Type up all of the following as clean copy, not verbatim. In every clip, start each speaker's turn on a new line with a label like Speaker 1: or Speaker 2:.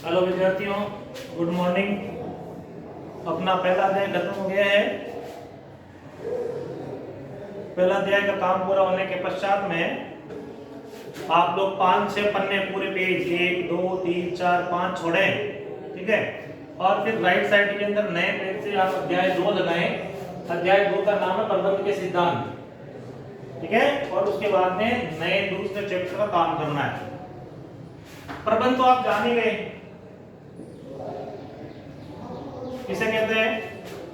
Speaker 1: Hello विद्यार्थियों, good morning. अपना पहला अध्याय खत्म हो गया है। पहला अध्याय का काम पूरा होने के पश्चात में आप लोग 5-6 पन्ने पूरे पेज 1 2 3 4 5 छोड़ें, ठीक है। और फिर राइट साइड के अंदर नए पेज से आप अध्याय 2 लगाएं। अध्याय 2 का नाम है प्रबंध के सिद्धांत, ठीक है। और उसके बाद में नए दूसरे चैप्टर का काम करना है। प्रबंध तो आप जान ही गए, किसे कहते हैं?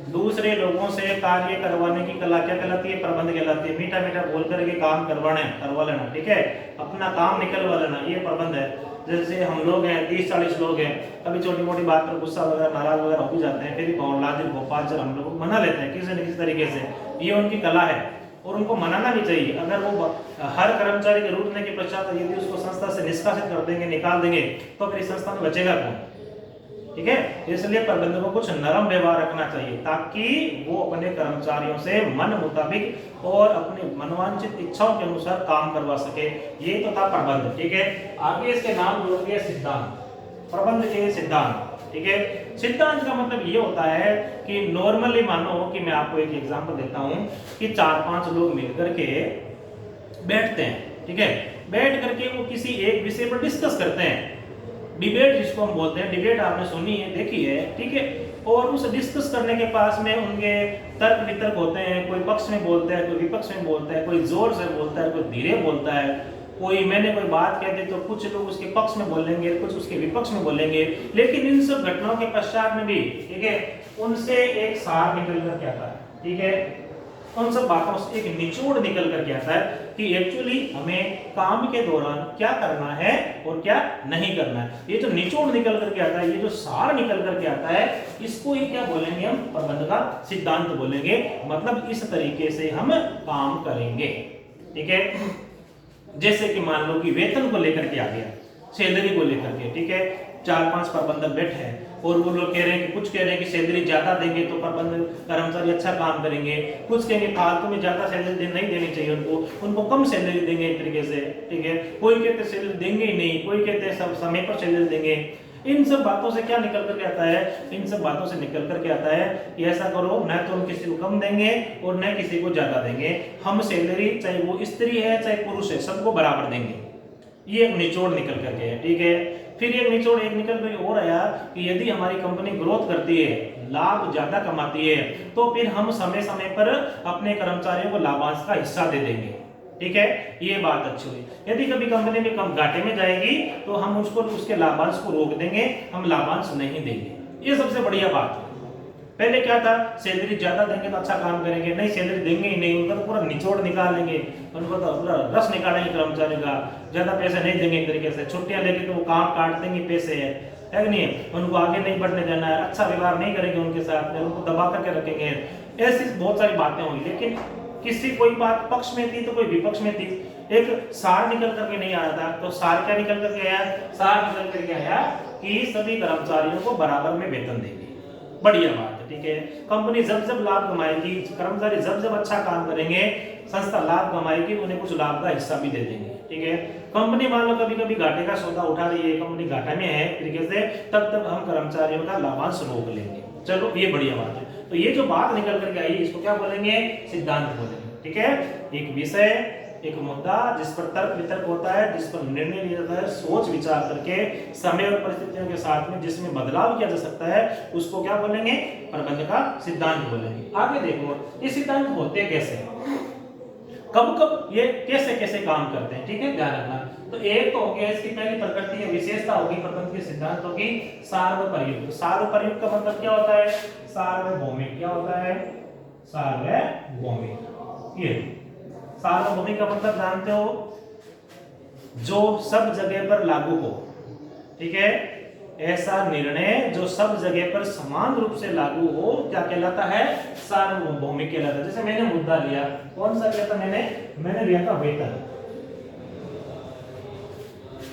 Speaker 1: दूसरे लोगों से कार्य करवाने की कला क्या कहलाती है? प्रबंध कहलाती है। मीठा मीठा बोल करके काम करवा लेना, ठीक है। अपना काम निकलवा लेना, ये प्रबंध है। जैसे हम लोग हैं 30-40 लोग हैं, कभी छोटी मोटी बात पर गुस्सा वगैरह नाराज वगैरह हो भी जाते हैं, फिर भी भोपाल हम लोग मना लेते हैं किसी न किसी तरीके से। ये उनकी कला है और उनको मनाना भी चाहिए। अगर वो हर कर्मचारी के रूठने के पश्चात यदि उसको संस्था से निष्कासित कर देंगे, निकाल देंगे, तो फिर संस्था में बचेगा कौन? ठीक है। इसलिए प्रबंधक को कुछ नरम व्यवहार रखना चाहिए ताकि वो अपने कर्मचारियों से मन मुताबिक और अपनी मनोवांछित इच्छाओं के अनुसार काम करवा सके। ये तो था प्रबंध, ठीक है। आगे इसके नाम जोड़ दिए सिद्धांत, प्रबंध के सिद्धांत, ठीक है। सिद्धांत का मतलब ये होता है कि नॉर्मली मानो कि मैं आपको एक एग्जांपल देता हूं कि 4-5 लोग मिलकर के बैठते हैं, ठीक है। बैठ करके वो किसी एक विषय पर डिस्कस करते हैं। डिबेट जिसको हम बोलते हैं, डिबेट आपने सुनी है, देखी है, ठीक है। और उस डिस्कस करने के पास में उनके तर्क वितर्क होते हैं। कोई पक्ष में बोलता है, कोई विपक्ष में बोलता है, कोई जोर से बोलता है, कोई धीरे बोलता है। मैंने कोई बात कह दी तो कुछ लोग उसके पक्ष में बोलेंगे, कुछ उसके विपक्ष में बोलेंगे। लेकिन इन सब घटनाओं के पश्चात में भी, ठीक है, उनसे एक सार निकल कर क्या आता है, ठीक है। उन सब बातों से एक निचोड़ निकल कर के आता है कि एक्चुअली हमें काम के दौरान क्या करना है और क्या नहीं करना है। ये जो निचोड़ निकल कर के आता है, ये जो सार निकल कर के आता है, इसको ही क्या बोलेंगे हम? प्रबंध का सिद्धांत बोलेंगे। मतलब इस तरीके से हम काम करेंगे, ठीक है। जैसे कि मान लो कि वेतन को लेकर के आ गया, सैलरी को लेकर के, ठीक है। 4-5 प्रबंधक बैठे हैं और वो लोग कह रहे हैं कि कुछ कह रहे हैं कि सैलरी ज्यादा देंगे तो प्रबंधक कर्मचारी अच्छा काम करेंगे, कुछ कहेंगे फालतू में ज्यादा सैलरी नहीं देनी चाहिए, उनको कम सैलरी देंगे एक तरीके से, ठीक है। कोई कहते सैलरी देंगे ही नहीं, कोई कहते सब समय पर सैलरी देंगे। इन सब बातों से क्या निकल करके आता है? इन सब बातों से निकल करके आता है कि ऐसा करो, न तो हम किसी को कम देंगे और न किसी को ज्यादा देंगे। हम सैलरी, चाहे वो स्त्री है चाहे पुरुष है, सबको बराबर देंगे। ये एक निचोड़ निकल करके है, ठीक है। फिर एक निचोड़ एक निकल कर और आया कि यदि हमारी कंपनी ग्रोथ करती है, लाभ ज्यादा कमाती है, तो फिर हम समय समय पर अपने कर्मचारियों को लाभांश का हिस्सा दे देंगे, ठीक है। ये बात अच्छी हुई। यदि कभी कंपनी में कम घाटे में जाएगी तो हम उसको उसके लाभांश को रोक देंगे, हम लाभांश नहीं देंगे। ये सबसे बढ़िया बात है। पहले क्या था? सैलरी ज्यादा देंगे तो अच्छा काम करेंगे, नहीं सैलरी देंगे ही नहीं, उनका तो पूरा निचोड़ निकाल लेंगे, उनको तो पूरा रस निकालेंगे कर्मचारियों का, ज्यादा पैसे नहीं देंगे एक तरीके से। छुट्टियां लेके तो वो काम काट देंगे, पैसे है कि नहीं, उनको आगे नहीं बढ़ने देना है, अच्छा व्यवहार नहीं करेंगे उनके साथ में, उनको दबा करके रखेंगे। ऐसी बहुत सारी बातें होंगी। लेकिन किसी कोई बात पक्ष में थी तो कोई विपक्ष में थी, एक सार निकल करके नहीं आ रहा था। तो सार क्या निकल करके आया? सार निकल करके आया कि सभी कर्मचारियों को बराबर में वेतन देंगे। बढ़िया बात है, ठीक है। कंपनी जब जब लाभ कमाएगी, कर्मचारी जब जब अच्छा काम करेंगे, संस्था लाभ कमाएगी, उन्हें कुछ लाभ का हिस्सा भी दे देंगे, ठीक है। कंपनी मान लो कभी कभी घाटे का सौदा उठा रही है, कंपनी घाटे में है तरीके से, तब तक हम कर्मचारियों का लाभांश रोक लेंगे। चलो ये बढ़िया बात है। तो ये जो बात निकल करके आई, इसको क्या बोलेंगे? सिद्धांत बोलेंगे, ठीक है। एक विषय, एक मुद्दा जिस पर तर्क वितर्क होता है, जिस पर निर्णय लिया जाता है सोच विचार करके, समय और परिस्थितियों के साथ में, जिसमें बदलाव किया जा सकता है, उसको क्या बोलेंगे? प्रबंध का सिद्धांत बोलेंगे। आगे देखो ये सिद्धांत होते कैसे, कब कब ये कैसे कैसे काम करते हैं, ठीक है, ध्यान रखना। तो एक तो हो गया इसकी पहली प्रकृति या विशेषता होगी प्रबंध के सिद्धांतों की, सार्वपर्युक्त। सार्वपर्युक्त का मतलब क्या होता है? सार्वभौमिक। क्या होता है? सार्वभौमिक। ये सार्वभौमिक का मतलब जानते हो? जो सब जगह पर लागू हो, ठीक है। ऐसा निर्णय जो सब जगह पर समान रूप से लागू हो, क्या कहलाता है? सार्वभौमिक कहलाता है। जैसे मैंने मुद्दा लिया, कौन सा लिया था मैंने लिया था वेतन।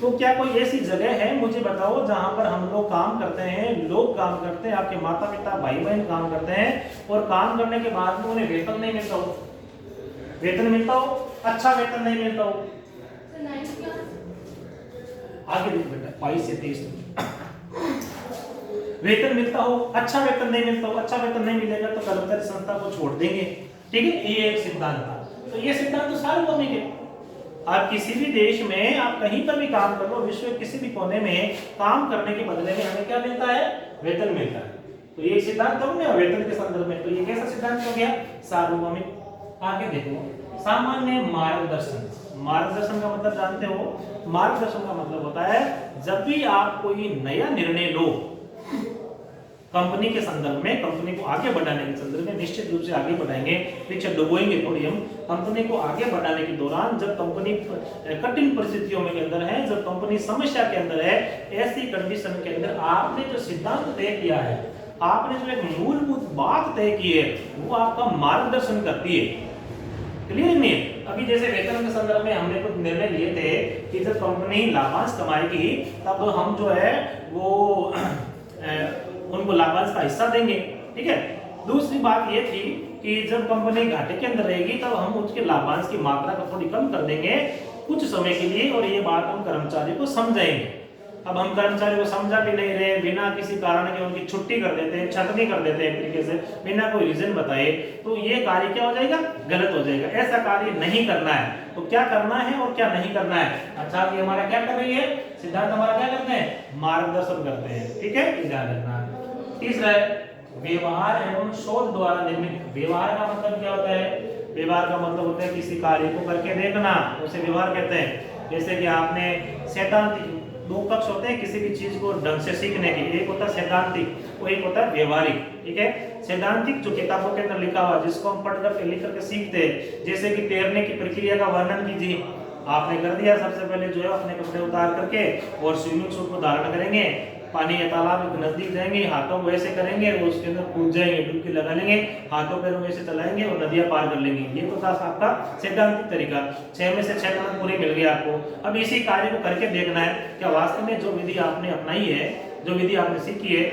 Speaker 1: तो क्या कोई ऐसी जगह है, मुझे बताओ, जहां पर हम लोग काम करते हैं, लोग काम करते हैं, आपके माता पिता भाई बहन काम करते हैं और काम करने के बाद में उन्हें वेतन नहीं मिलता हो? वेतन मिलता हो, अच्छा वेतन नहीं मिलता हो। आगे देखो बेटा, 22 से 23 वेतन मिलता हो, अच्छा वेतन नहीं मिलता हो, अच्छा वेतन नहीं मिलेगा तो कर्मचारी संस्था को छोड़ देंगे, ठीक है, ये एक सिद्धांत था। तो ये सिद्धांत तो सार्वभौमिक है। आप किसी भी देश में आप कहीं पर भी काम कर लो, विश्व के किसी भी कोने में काम करने के बदले में हमें क्या मिलता है, वेतन मिलता है। तो ये सिद्धांत हो गया वेतन के संदर्भ में, तो ये कैसा सिद्धांत हो गया, सार्वभौमिक। आगे देखो सामान्य मार्गदर्शन। मार्गदर्शन का मतलब जानते हो, मार्गदर्शन का मतलब होता है जब भी आप कोई नया निर्णय लो कंपनी के संदर्भ में, कंपनी को आगे बढ़ाने के संदर्भ में, निश्चित रूप से आगे बढ़ाएंगे, पीछे डुबोएंगे थोड़ी हम। कंपनी को आगे बढ़ाने के दौरान जब कंपनी कठिन परिस्थितियों में के अंदर है, जब कंपनी समस्या के अंदर है, ऐसी कंडीशन के अंदर आपने जो सिद्धांत तय किया है, आपने जो एक मूलभूत बात तय की है, वो आपका मार्गदर्शन करती है। क्लियर नहीं है? अभी जैसे वेतन के संदर्भ में हमने कुछ निर्णय लिए थे कि जब कंपनी लाभांश कमाएगी तब हम जो है वो उनको लाभांश का हिस्सा देंगे, ठीक है। दूसरी बात ये थी कि जब कंपनी घाटे के अंदर रहेगी तब हम उसके लाभांश की मात्रा को थोड़ी कम कर देंगे कुछ समय के लिए, और ये बात हम कर्मचारी को समझाएंगे। अब हम कर्मचारी को समझा भी नहीं रहे, बिना किसी कारण के उनकी छुट्टी कर देते हैं, छटनी कर देते हैं एक तरीके से, बिना कोई रीजन बताए, तो ये कार्य क्या हो जाएगा, गलत हो जाएगा। ऐसा कार्य नहीं करना है। तो क्या करना है और क्या नहीं करना है, अच्छा ये हमारा क्या कर रही है, सिद्धांत हमारा क्या करते हैं, मार्गदर्शन करते हैं, ठीक है, ध्यान रखना। तीसरा है व्यवहार एवं शोध द्वारा निर्मित। व्यवहार का मतलब क्या होता है, व्यवहार का मतलब होता है किसी कार्य को करके देखना, उसे व्यवहार कहते हैं। जैसे कि आपने सैद्धांतिक, दो पक्ष होते हैं किसी भी चीज को ढंग से सीखने के, एक होता है सैद्धांतिक और एक होता है व्यवहारिक, ठीक है। सैद्धांतिक जो किताबों के अंदर लिखा हुआ जिसको हम पढ़ करके लिख करके सीखते हैं, जैसे कि तैरने की प्रक्रिया का वर्णन कीजिए, आपने कर दिया, सबसे पहले जो है अपने कपड़े उतार करके और स्विमिंग सूट को धारण करेंगे, पानी या तालाब के नजदीक जाएंगे, हाथों को ऐसे करेंगे और उसके अंदर कूद जाएंगे, डुबकी लगा लेंगे, हाथों पैरों को ऐसे चलाएंगे और नदियां पार कर लेंगे। ये तो था आपका सैद्धांतिक तरीका। 6 में से 6 नंबर पूरे मिल गए आपको। अब इसी कार्य को करके देखना है क्या वास्तव में जो विधि आपने अपनाई है, जो विधि आपने सीखी है,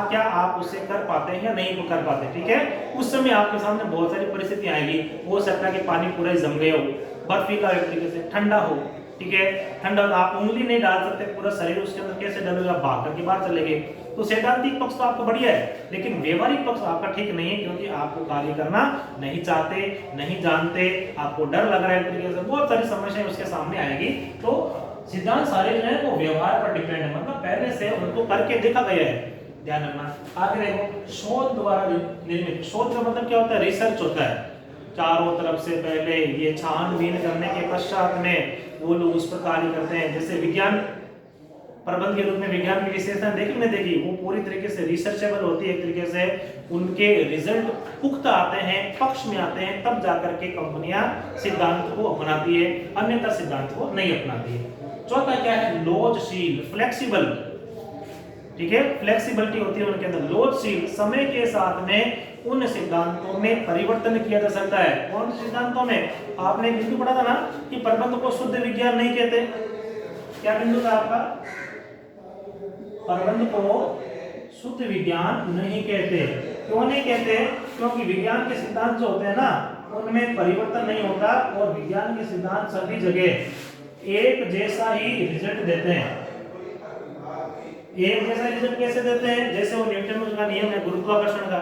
Speaker 1: क्या आप उसे कर पाते हैं या नहीं कर पाते, ठीक है। उस समय आपके सामने बहुत सारी परिस्थितियां आएगी, हो सकता है कि पानी पूरा जम गया हो, बर्फीला एक तरीके से ठंडा हो, ठीक है, ठंडा, आप उंगली नहीं डाल सकते, पूरा शरीर उसके अंदर कैसे डालेगा, भाग करके बाहर चले गए। तो सैद्धांतिक पक्ष तो आपका बढ़िया है, लेकिन व्यवहारिक पक्ष आपका ठीक नहीं है, क्योंकि आपको कार्य करना नहीं चाहते, नहीं जानते, आपको डर लग रहा है, तरीके से बहुत सारी समस्याएं उसके सामने आएगी। तो सिद्धांत सारे जो है वो व्यवहार पर डिपेंड है, मतलब पहले से उनको करके देखा गया है, ध्यान रखना। आगे देखो शोध द्वारा निर्मित। शोध का मतलब क्या होता है, रिसर्च होता है, चारों तरफ से पहले ये छानबीन करने के पश्चात में वो लोग उस पर कार्य करते हैं। जैसे विज्ञान प्रबंध के रूप में विज्ञान की विशेषताएं देखी नहीं देखी, वो पूरी तरीके से रिसर्चेबल होती है, एक तरीके से उनके रिजल्ट पुख्ता आते हैं, पक्ष में आते हैं, तब जाकर के कंपनियां सिद्धांत को अपनाती है, अन्यथा सिद्धांत को नहीं अपनाती है। चौथा क्या है, लोचशील, फ्लेक्सिबल, ठीक है, फ्लेक्सिबिलिटी होती है उनके अंदर, लोचशील, समय के साथ में उन सिद्धांतों में परिवर्तन किया जा सकता है। कौन से सिद्धांतों में, आपने बिंदु पढ़ा था ना कि प्रबंध को शुद्ध विज्ञान नहीं कहते, क्या बिंदु था आपका, प्रबंध को शुद्ध विज्ञान नहीं कहते। क्यों नहीं कहते, क्योंकि विज्ञान के सिद्धांत जो होते हैं ना उनमें परिवर्तन नहीं होता, और विज्ञान के सिद्धांत सभी जगह एक जैसा ही रिजल्ट देते हैं। एक जैसा रिजल्ट कैसे देते हैं, जैसे वो न्यूटन का नियम है गुरुत्वाकर्षण का,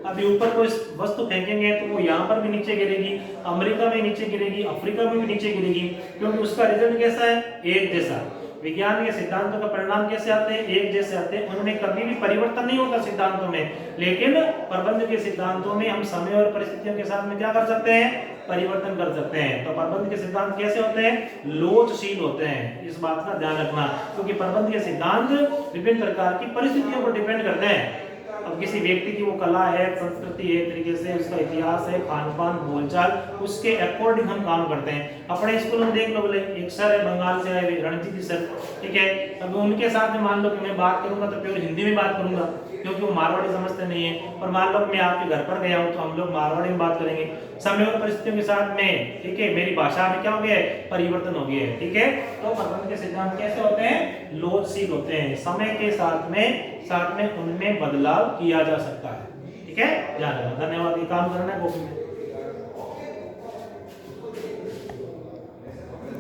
Speaker 1: अभी ऊपर कोई वस्तु फेंकेंगे तो वो यहाँ पर भी नीचे गिरेगी, अमेरिका में नीचे गिरेगी, अफ्रीका में भी नीचे गिरेगी, क्योंकि उसका रिजल्ट कैसा है, एक जैसा। विज्ञान के सिद्धांतों का परिणाम कैसे आते हैं, एक जैसे आते हैं, उनमें कभी भी परिवर्तन नहीं होता सिद्धांतों में। लेकिन प्रबंध के सिद्धांतों में हम समय और परिस्थितियों के साथ में क्या कर सकते हैं, परिवर्तन कर सकते हैं। तो प्रबंध के सिद्धांत कैसे होते हैं, लोचशील होते हैं, इस बात का ध्यान रखना, क्योंकि प्रबंध के सिद्धांत विभिन्न प्रकार की परिस्थितियों पर डिपेंड करते हैं। अब किसी व्यक्ति की वो कला है, संस्कृति है, तरीके से उसका इतिहास है, खान पान, बोलचाल, उसके अकॉर्डिंग हम काम करते हैं। अपने स्कूल में देख लो, बोले एक सर है बंगाल से आए रणजीत सर, ठीक है, अब उनके साथ में मान लो कि मैं बात करूंगा तो प्योर हिंदी में बात करूंगा, क्योंकि वो मारवाड़ी समझते नहीं है, और मान लो मैं आपके घर पर गया हूँ तो हम लोग मारवाड़ी में बात करेंगे। समय और परिस्थितियों के साथ में, ठीक है, मेरी भाषा में क्या हो गया है, परिवर्तन हो गया है, ठीक है। तो प्रबंध के सिद्धांत कैसे होते हैं, लोचशील होते हैं, समय के साथ में उनमें बदलाव किया जा सकता है, ठीक है, ध्यान रखना। धन्यवाद, ये काम करना है कॉपी में।